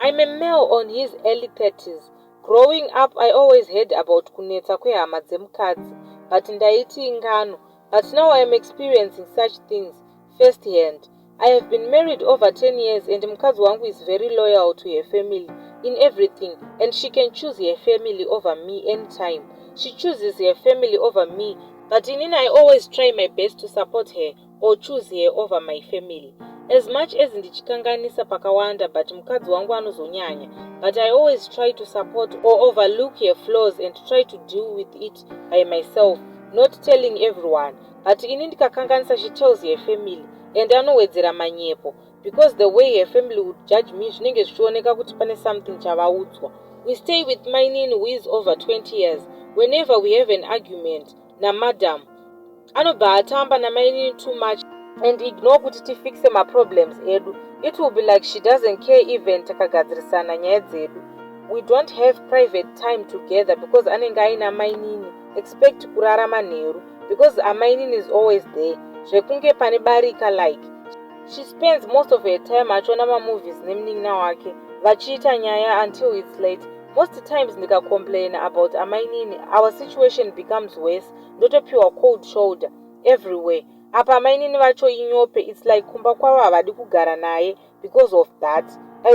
I'm a male on his early 30s. Growing up, I always heard about kunetsa kwehama dzemukadzi, but ndaiti ingano. But now I am experiencing such things firsthand. I have been married over 10 years and Mukadzi Wangu is very loyal to her family in everything, and she can choose her family over me anytime. She chooses her family over me, but inini I always try my best to support her or choose her over my family. As much as ndichikanganisa pakawanda, but Mukadzi Wangu anozonyanya, but I always try to support or overlook her flaws and try to deal with it by myself, not telling everyone. But inini ndikakanganisa, she tells her family, and anowedzera manyepo, because the way her family would judge me zvinenge zvichioneka kuti pane something chavaudzwa. We stay with my nini who is over 20 years. Whenever we have an argument namadam anobva atamba namainini too much and ignore kuti tifixe maproblems edu. It will be like she doesn't care even takagadzirisana nyaya dzedu. We don't have private time together because anenge aina mainini expect kurarama nheru, because amainini is always there. Zvekunge pane barika like she spends most of her time achiona mamovies nemunin'ina wake vachiita nyaya until it's late. Most times ndikacomplain about amainini, our situation becomes worse. Ndotopiwa cold shoulder everywhere. Apa amainini vacho inyope, it's like kumba kwavo havadi kugara naye because of that.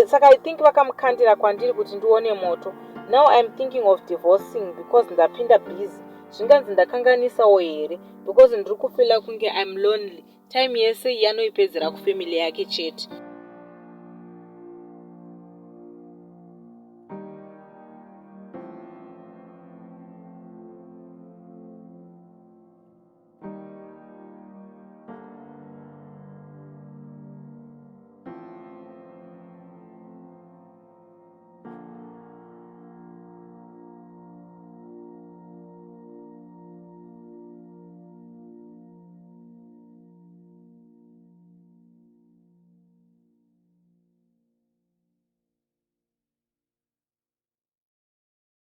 Saka I think vakamukandira kwandiri kuti ndione moto. Now I'm thinking of divorcing because ndapinda busy. Zvinganzi ndakanganisawo here because ndiri kufila kunge I'm lonely. Time yese yanoipedzera kufamily yake chete.